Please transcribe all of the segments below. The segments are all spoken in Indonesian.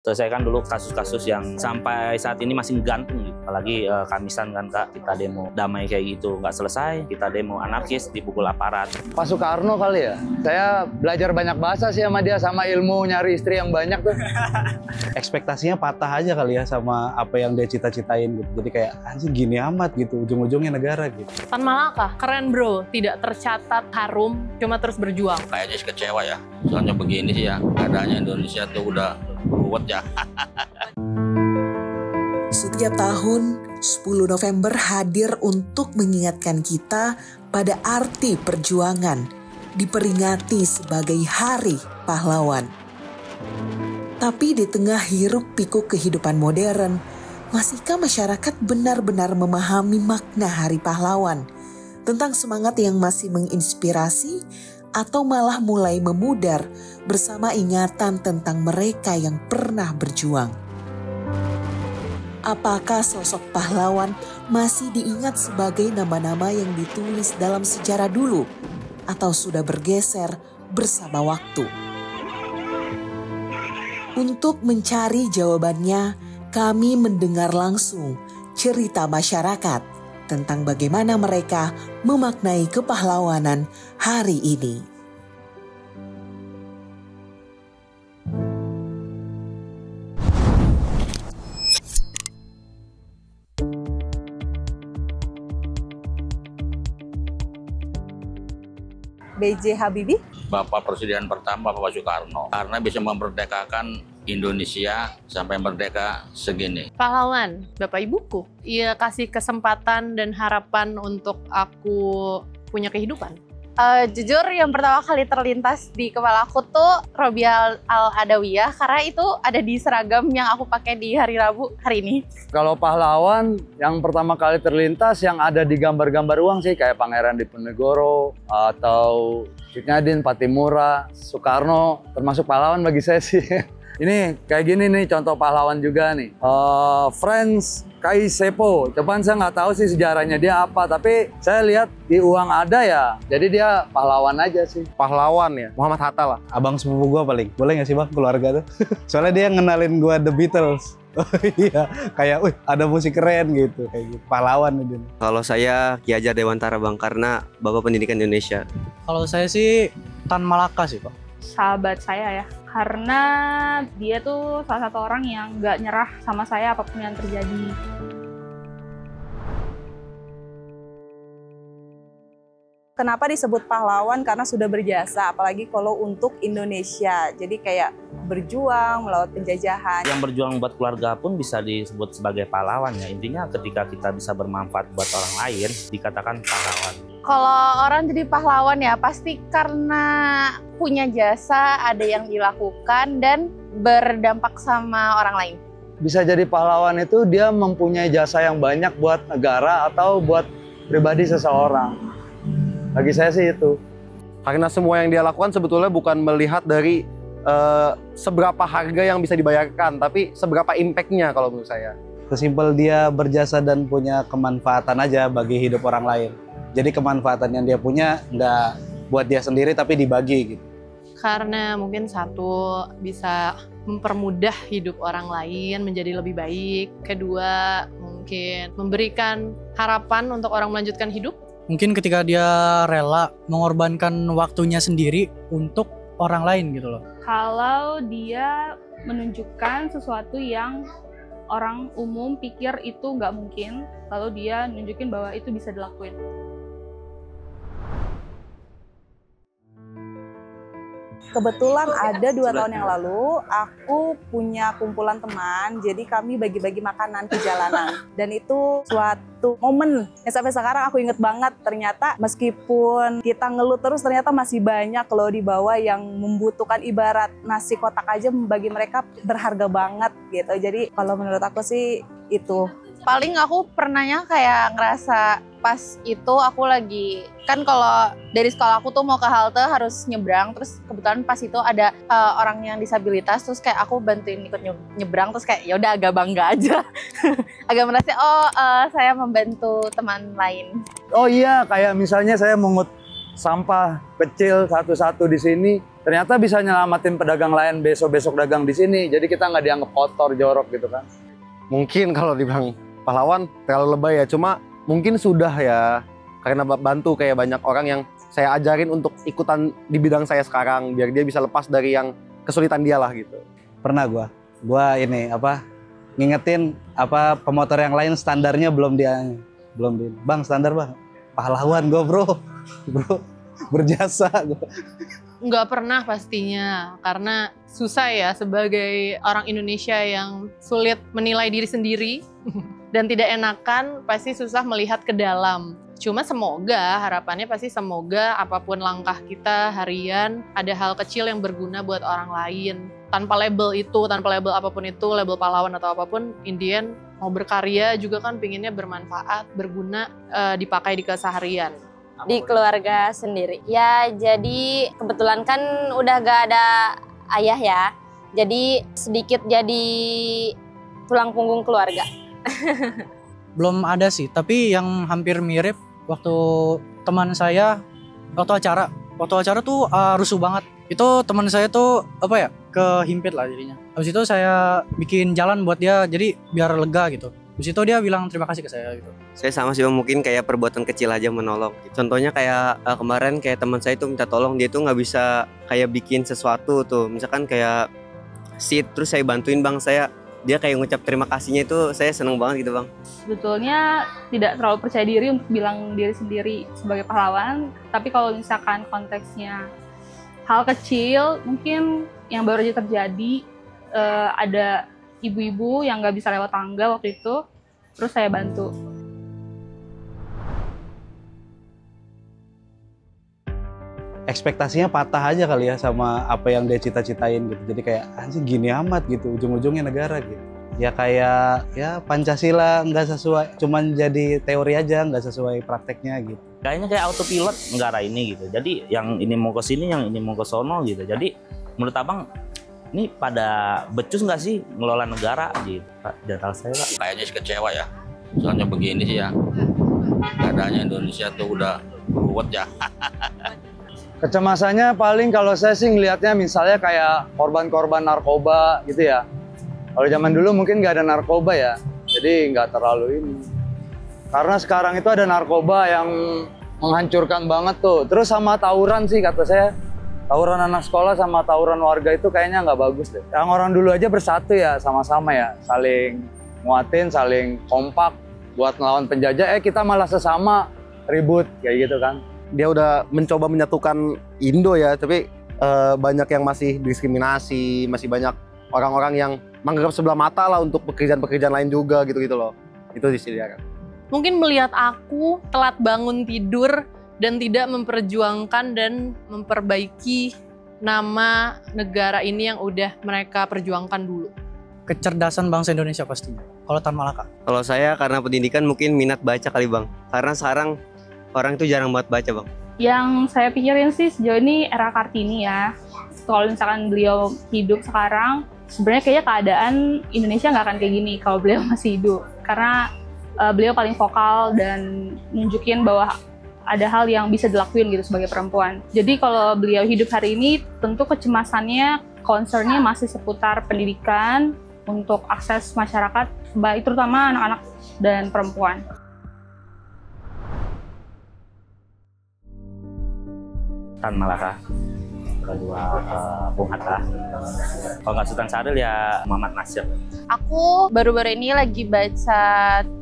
Selesaikan dulu kasus-kasus yang sampai saat ini masih gantung gitu. Apalagi Kamisan kan Kak, kita demo damai kayak gitu, nggak selesai, kita demo anarkis dipukul aparat. Pak Soekarno kali ya, saya belajar banyak bahasa sih sama dia, sama ilmu nyari istri yang banyak tuh. Ekspektasinya patah aja kali ya sama apa yang dia cita-citain gitu. Jadi kayak anjing gini amat gitu, ujung-ujungnya negara gitu. Tan Malaka, keren bro, tidak tercatat harum, cuma terus berjuang. Kayaknya sih kecewa ya, soalnya begini sih ya, keadaannya Indonesia tuh udah ruwet ya. Setiap tahun, 10 November hadir untuk mengingatkan kita pada arti perjuangan, diperingati sebagai Hari Pahlawan. Tapi di tengah hiruk pikuk kehidupan modern, masihkah masyarakat benar-benar memahami makna Hari Pahlawan? Tentang semangat yang masih menginspirasi atau malah mulai memudar bersama ingatan tentang mereka yang pernah berjuang. Apakah sosok pahlawan masih diingat sebagai nama-nama yang ditulis dalam sejarah dulu atau sudah bergeser bersama waktu? Untuk mencari jawabannya, kami mendengar langsung cerita masyarakat tentang bagaimana mereka memaknai kepahlawanan hari ini. B.J. Habibie? Bapak Presiden pertama Bapak Soekarno, karena bisa memerdekakan Indonesia sampai merdeka segini. Pahlawan, Bapak Ibuku, ia kasih kesempatan dan harapan untuk aku punya kehidupan. Jujur yang pertama kali terlintas di kepala aku tuh Robiah Al-Adawiyah, karena itu ada di seragam yang aku pakai di hari Rabu hari ini. Kalau pahlawan yang pertama kali terlintas yang ada di gambar-gambar uang sih, kayak Pangeran Diponegoro atau Cidnadin, Patimura, Soekarno, termasuk pahlawan bagi saya sih. Ini kayak gini nih contoh pahlawan juga nih. Franz Kaisepo, cuman saya nggak tahu sih sejarahnya dia apa, tapi saya lihat di uang ada ya, jadi dia pahlawan aja sih. Pahlawan ya, Muhammad Hatta lah. Abang sepupu gua paling. Boleh nggak sih bang keluarga tuh? Soalnya dia ngenalin gua The Beatles. Oh iya, kayak wih ada musik keren gitu, kayak gitu. Pahlawan itu. Kalau saya Ki Hajar Dewantara bang, karena Bapak Pendidikan Indonesia. Kalau saya sih Tan Malaka sih pak. Sahabat saya ya, karena dia tuh salah satu orang yang gak nyerah sama saya apapun yang terjadi. Kenapa disebut pahlawan? Karena sudah berjasa, apalagi kalau untuk Indonesia. Jadi kayak berjuang melawan penjajahan. Yang berjuang buat keluarga pun bisa disebut sebagai pahlawan ya. Intinya ketika kita bisa bermanfaat buat orang lain, dikatakan pahlawan. Kalau orang jadi pahlawan ya pasti karena punya jasa, ada yang dilakukan dan berdampak sama orang lain. Bisa jadi pahlawan itu dia mempunyai jasa yang banyak buat negara atau buat pribadi seseorang. Bagi saya sih itu. Karena semua yang dia lakukan sebetulnya bukan melihat dari seberapa harga yang bisa dibayarkan, tapi seberapa impact-nya kalau menurut saya. Sesimpel dia berjasa dan punya kemanfaatan aja bagi hidup orang lain. Jadi kemanfaatan yang dia punya nggak buat dia sendiri tapi dibagi gitu. Karena mungkin satu bisa mempermudah hidup orang lain menjadi lebih baik. Kedua mungkin memberikan harapan untuk orang melanjutkan hidup. Mungkin ketika dia rela mengorbankan waktunya sendiri untuk orang lain gitu loh. Kalau dia menunjukkan sesuatu yang orang umum pikir itu nggak mungkin, lalu dia nunjukin bahwa itu bisa dilakuin. Kebetulan ada 2 tahun yang lalu, aku punya kumpulan teman, jadi kami bagi-bagi makanan di jalanan. Dan itu suatu momen yang sampai sekarang aku inget banget, ternyata meskipun kita ngeluh terus, ternyata masih banyak loh di bawah yang membutuhkan, ibarat nasi kotak aja bagi mereka berharga banget gitu. Jadi kalau menurut aku sih itu. Paling aku pernahnya kayak ngerasa pas itu aku lagi, kan kalau dari sekolah aku tuh mau ke halte harus nyebrang, terus kebetulan pas itu ada orang yang disabilitas, terus kayak aku bantuin ikut nyebrang, terus kayak ya udah agak bangga aja. Agak merasa saya membantu teman lain. Oh iya, kayak misalnya saya mungut sampah kecil satu-satu di sini, ternyata bisa nyelamatin pedagang lain besok-besok dagang di sini. Jadi kita nggak dianggap kotor, jorok gitu kan. Mungkin kalau dibilang pahlawan terlalu lebay ya, cuma mungkin sudah ya, karena bantu kayak banyak orang yang saya ajarin untuk ikutan di bidang saya sekarang, biar dia bisa lepas dari yang kesulitan dia lah gitu. Pernah gua ini ngingetin pemotor yang lain standarnya belum bang, standar bang, pahlawan gua bro berjasa gua. Nggak pernah pastinya, karena susah ya sebagai orang Indonesia yang sulit menilai diri sendiri dan tidak enakan, pasti susah melihat ke dalam. Cuma semoga, harapannya pasti semoga apapun langkah kita harian, ada hal kecil yang berguna buat orang lain. Tanpa label itu, tanpa label apapun itu, label pahlawan atau apapun, Indian mau berkarya juga kan pinginnya bermanfaat, berguna, dipakai di keseharian. Di keluarga sendiri. Ya jadi kebetulan kan udah gak ada ayah ya. Jadi sedikit jadi tulang punggung keluarga. Belum ada sih, tapi yang hampir mirip waktu teman saya waktu acara tuh rusuh banget. Itu teman saya tuh kehimpit lah jadinya. Habis itu saya bikin jalan buat dia jadi biar lega gitu. Habis itu dia bilang terima kasih ke saya gitu. Saya sama sih bang, mungkin kayak perbuatan kecil aja menolong. Contohnya kayak kemarin kayak teman saya itu minta tolong, dia tuh nggak bisa kayak bikin sesuatu tuh. Misalkan kayak seat, terus saya bantuin bang, dia kayak ngucap terima kasihnya itu saya seneng banget gitu bang. Sebetulnya tidak terlalu percaya diri untuk bilang diri sendiri sebagai pahlawan. Tapi kalau misalkan konteksnya hal kecil, mungkin yang baru aja terjadi, ada ibu-ibu yang nggak bisa lewat tangga waktu itu, terus saya bantu. Ekspektasinya patah aja kali ya sama apa yang dia cita-citain gitu. Jadi kayak anjing gini amat gitu, ujung-ujungnya negara gitu. Ya kayak ya Pancasila nggak sesuai, cuman jadi teori aja, nggak sesuai prakteknya gitu. Kayaknya kayak autopilot negara ini gitu. Jadi yang ini mau ke sini, yang ini mau ke sono gitu. Jadi menurut abang, ini pada becus nggak sih ngelola negara gitu, Pak? Jatah saya, Pak. Kayaknya sih kecewa ya. Soalnya begini sih ya. Keadaannya Indonesia tuh udah ruwet ya. Kecemasannya paling kalau saya sih ngelihatnya misalnya kayak korban-korban narkoba gitu ya. Kalau zaman dulu mungkin nggak ada narkoba ya, jadi nggak terlalu ini. Karena sekarang itu ada narkoba yang menghancurkan banget tuh. Terus sama tawuran sih kata saya. Tawuran anak sekolah sama tawuran warga itu kayaknya nggak bagus deh. Yang orang dulu aja bersatu ya, sama-sama ya, saling nguatin, saling kompak buat ngelawan penjajah. Kita malah sesama ribut kayak gitu kan. Dia udah mencoba menyatukan Indo ya, tapi banyak yang masih diskriminasi, masih banyak orang-orang yang menganggap sebelah mata lah untuk pekerjaan-pekerjaan lain juga gitu-gitu loh. Itu sih dia kan. Mungkin melihat aku telat bangun tidur dan tidak memperjuangkan dan memperbaiki nama negara ini yang udah mereka perjuangkan dulu. Kecerdasan bangsa Indonesia pastinya. Kalau Tan Malaka? Kalau saya karena pendidikan mungkin minat baca kali bang. Karena sekarang orang itu jarang banget baca bang. Yang saya pikirin sih sejauh ini era Kartini ya. Kalau misalkan beliau hidup sekarang, sebenarnya kayaknya keadaan Indonesia nggak akan kayak gini kalau beliau masih hidup. Karena beliau paling vokal dan nunjukin bahwa ada hal yang bisa dilakuin gitu sebagai perempuan. Jadi kalau beliau hidup hari ini, tentu kecemasannya, concernnya masih seputar pendidikan untuk akses masyarakat, baik terutama anak-anak dan perempuan. Tan Malaka, kedua Bung Hatta. Kalau nggak Sultan Syaril ya Muhammad Nasir. Aku baru-baru ini lagi baca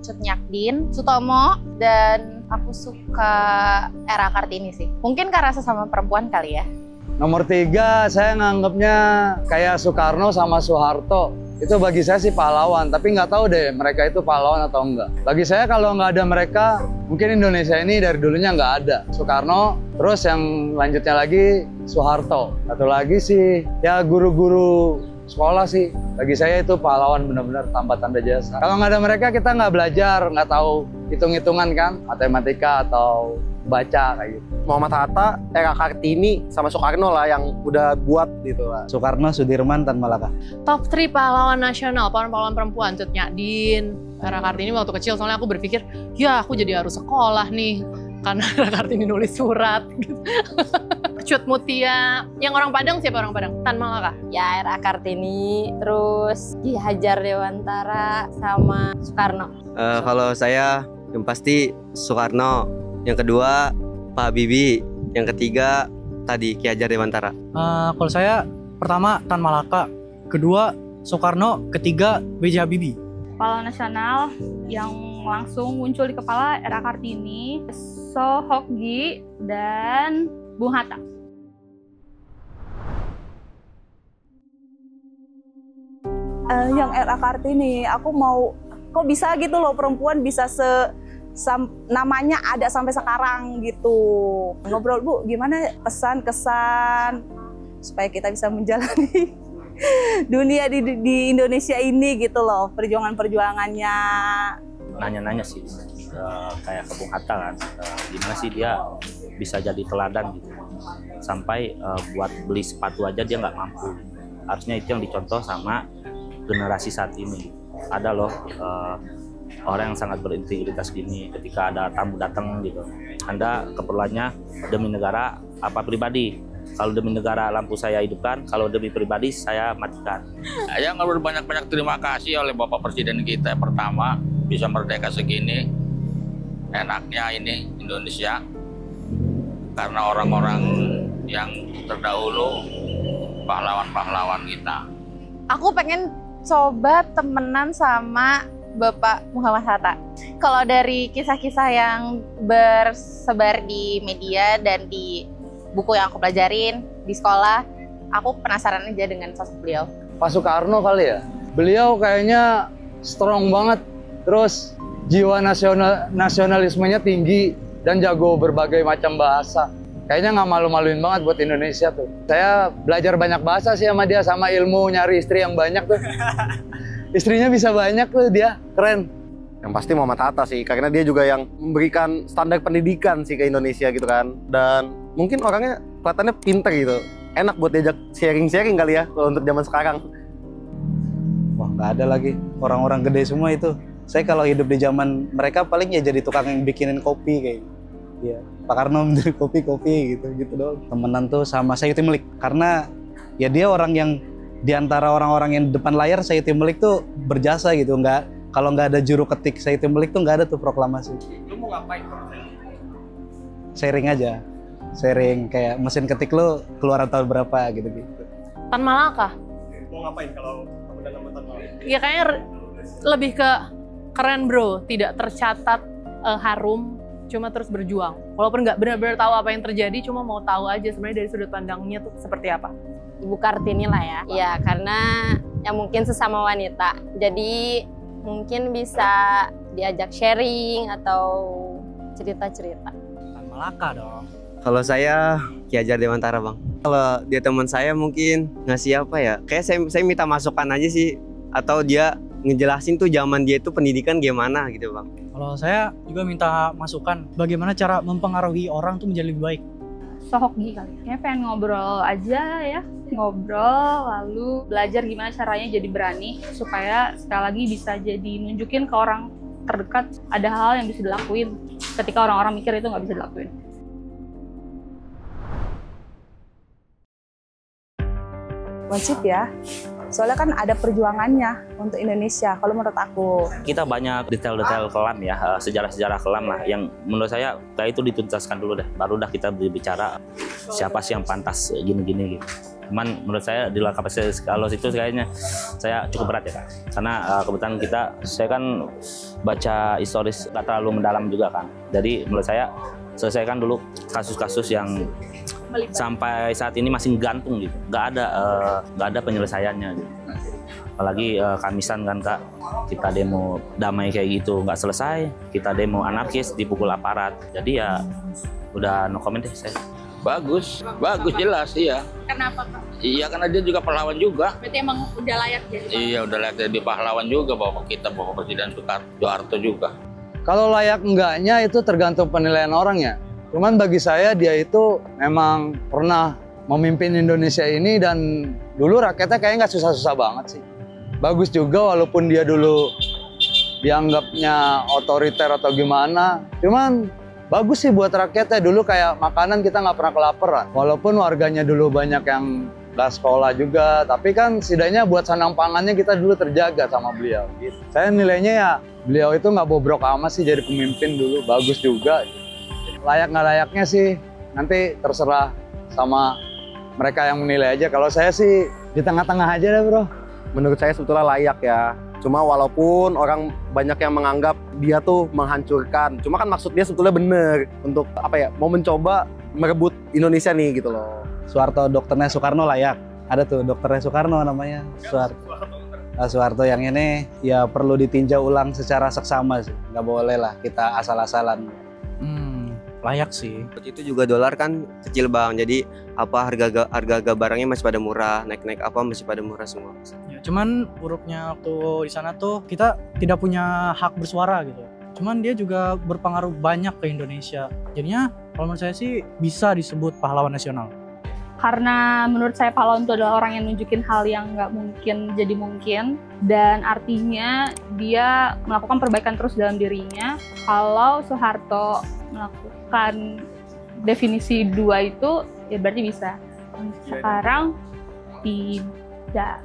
Cut Nyak Dien, Sutomo, dan aku suka era Kartini sih. Mungkin karena sesama perempuan kali ya. Nomor 3 saya nganggapnya kayak Soekarno sama Soeharto. Itu bagi saya sih pahlawan, tapi nggak tahu deh mereka itu pahlawan atau enggak. Bagi saya kalau nggak ada mereka, mungkin Indonesia ini dari dulunya nggak ada. Soekarno, terus yang lanjutnya lagi Soeharto. Satu lagi sih ya guru-guru sekolah sih. Bagi saya itu pahlawan benar-benar tanpa tanda jasa. Kalau nggak ada mereka kita nggak belajar, nggak tahu hitung-hitungan kan, matematika atau baca kayak gitu. Muhammad Hatta, era Kartini, sama Soekarno lah yang udah buat gitu lah. Soekarno, Sudirman, Tan Malaka. Top 3 pahlawan nasional, pahlawan perempuan, Cut Nyak Dien, era Kartini waktu kecil soalnya aku berpikir, ya aku jadi harus sekolah nih. karena Kartini nulis surat gitu. Cut Mutia, yang orang Padang siapa orang Padang? Tan Malaka? Ya R.A. Kartini, terus Ki Hajar Dewantara sama Soekarno. Kalau saya yang pasti Soekarno, yang kedua Pak Habibie, yang ketiga tadi Ki Hajar Dewantara. Kalau saya pertama Tan Malaka, kedua Soekarno, ketiga B.J. Habibie. Pahlawan nasional yang langsung muncul di kepala R.A. Kartini, Sohokgi, dan Bung Hatta. Yang R.A. Kartini, aku mau, kok bisa gitu loh perempuan bisa namanya ada sampai sekarang gitu. Ngobrol Bu, gimana pesan-kesan supaya kita bisa menjalani dunia di Indonesia ini gitu loh, perjuangannya. Nanya-nanya sih, kayak ke Bung Hatta kan, gimana sih dia bisa jadi teladan gitu. Sampai buat beli sepatu aja dia nggak mampu. Harusnya itu yang dicontoh sama generasi saat ini. Ada loh orang yang sangat berintegritas gini, ketika ada tamu datang gitu, Anda keperluannya demi negara apa pribadi. Kalau demi negara lampu saya hidupkan, kalau demi pribadi saya matikan. Saya nggak berbanyak-banyak terima kasih oleh Bapak Presiden kita yang pertama bisa merdeka segini. Enaknya ini Indonesia karena orang-orang yang terdahulu, pahlawan-pahlawan kita. Aku pengen coba temenan sama Bapak Muhammad Hatta. Kalau dari kisah-kisah yang bersebar di media dan di buku yang aku pelajarin di sekolah, aku penasaran aja dengan sosok beliau. Pak Soekarno kali ya. Beliau kayaknya strong banget, terus jiwa nasionalismenya tinggi dan jago berbagai macam bahasa. Kayaknya nggak malu-maluin banget buat Indonesia tuh. Saya belajar banyak bahasa sih sama dia, sama ilmu nyari istri yang banyak tuh. Istrinya bisa banyak tuh dia, keren. Yang pasti Muhammad Hatta sih, karena dia juga yang memberikan standar pendidikan sih ke Indonesia gitu kan. Dan mungkin orangnya kelihatannya pinter gitu. Enak buat diajak sharing-sharing kali ya kalau untuk zaman sekarang. Wah, nggak ada lagi. Orang-orang gede semua itu. Saya kalau hidup di zaman mereka paling ya jadi tukang yang bikinin kopi kayak gitu. Iya, Pak Karno menjadi kopi gitu doang. Temenan tuh sama Sayuti Melik karena ya dia orang yang di antara orang-orang yang depan layar Sayuti Melik tuh berjasa gitu. Kalau nggak ada juru ketik Sayuti Melik tuh nggak ada tuh proklamasi. Lu mau ngapain? Sharing aja, sharing kayak mesin ketik lu keluaran tahun berapa gitu. Tan Malaka. Mau ngapain kalau kamu udah nemu Tan Malaka? Ya kayaknya lebih ke keren bro, tidak tercatat harum, cuma terus berjuang. Walaupun nggak benar-benar tahu apa yang terjadi, cuma mau tahu aja sebenarnya dari sudut pandangnya tuh seperti apa. Ibu Kartini lah ya. Iya, karena ya mungkin sesama wanita. Jadi mungkin bisa diajak sharing atau cerita-cerita. Tan Malaka dong. Kalau saya Ki Hajar Dewantara bang. Kalau dia teman saya mungkin ngasih apa ya? Kayak saya minta masukan aja sih. Atau dia ngejelasin tuh zaman dia itu pendidikan gimana gitu bang. Kalau saya juga minta masukan bagaimana cara mempengaruhi orang tuh menjadi lebih baik. Sohokgi kali. Kayaknya pengen ngobrol aja ya. Ngobrol lalu belajar gimana caranya jadi berani supaya sekali lagi bisa jadi nunjukin ke orang terdekat ada hal yang bisa dilakuin ketika orang-orang mikir itu nggak bisa dilakuin. Wajib ya. Soalnya kan ada perjuangannya untuk Indonesia, kalau menurut aku. Kita banyak detail-detail kelam ya, sejarah-sejarah kelam lah, yang menurut saya kayak itu dituntaskan dulu deh, baru dah kita berbicara siapa sih yang pantas gini-gini gitu. Cuman menurut saya di luar kapasitas kalau situ kayaknya saya cukup berat ya Kak. Karena kebetulan saya kan baca historis nggak terlalu mendalam juga kan. Jadi menurut saya selesaikan dulu kasus-kasus yang sampai saat ini masih gantung gitu, nggak ada penyelesaiannya gitu. Apalagi Kamisan kan Kak, kita demo damai kayak gitu nggak selesai, kita demo anarkis dipukul aparat, jadi ya udah no comment deh saya. Bagus jelas iya. Kenapa Kak? Iya karena dia juga pahlawan juga. Berarti emang udah layak jadi? Iya udah layak jadi pahlawan juga Bapak Presiden Soeharto juga. Kalau layak enggaknya itu tergantung penilaian orang ya. Cuman bagi saya dia itu memang pernah memimpin Indonesia ini dan dulu rakyatnya kayaknya nggak susah-susah banget sih. Bagus juga walaupun dia dulu dianggapnya otoriter atau gimana. Cuman bagus sih buat rakyatnya. Dulu kayak makanan kita nggak pernah kelaparan. Walaupun warganya dulu banyak yang nggak sekolah juga, tapi kan setidaknya buat sandang pangannya kita dulu terjaga sama beliau. Gitu. Saya nilainya ya beliau itu nggak bobrok amat sih jadi pemimpin dulu, bagus juga. Layak nggak layaknya sih nanti terserah sama mereka yang menilai aja. Kalau saya sih di tengah-tengah aja deh bro. Menurut saya sebetulnya layak ya. Cuma walaupun orang banyak yang menganggap dia tuh menghancurkan, cuma kan maksudnya sebetulnya bener untuk apa ya, mau mencoba merebut Indonesia nih gitu loh. Soeharto, dokternya Soekarno layak. Ada tuh dokternya Soekarno namanya, Soeharto yang ini ya perlu ditinjau ulang secara seksama sih. Nggak boleh lah kita asal-asalan. Layak sih. Itu juga dolar kan kecil bang, jadi apa harga barangnya masih pada murah, naik apa masih pada murah semua. Ya, cuman buruknya waktu di sana tuh kita tidak punya hak bersuara gitu. Cuman dia juga berpengaruh banyak ke Indonesia. Jadinya kalau menurut saya sih bisa disebut pahlawan nasional. Karena menurut saya pahlawan itu adalah orang yang nunjukin hal yang nggak mungkin jadi mungkin, dan artinya dia melakukan perbaikan terus dalam dirinya. Kalau Soeharto melakukan definisi 2 itu ya berarti bisa. Sekarang tidak.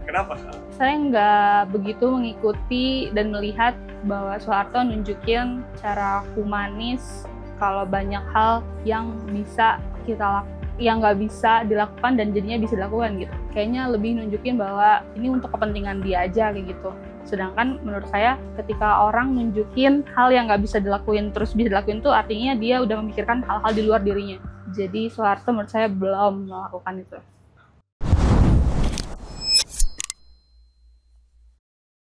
Kenapa? Saya nggak begitu mengikuti dan melihat bahwa Soeharto nunjukin cara humanis kalau banyak hal yang bisa kita lakukan, yang nggak bisa dilakukan dan jadinya bisa dilakukan gitu. Kayaknya lebih nunjukin bahwa ini untuk kepentingan dia aja kayak gitu. Sedangkan menurut saya ketika orang nunjukin hal yang nggak bisa dilakuin terus bisa dilakuin tuh artinya dia udah memikirkan hal-hal di luar dirinya. Jadi Soeharto menurut saya belum melakukan itu.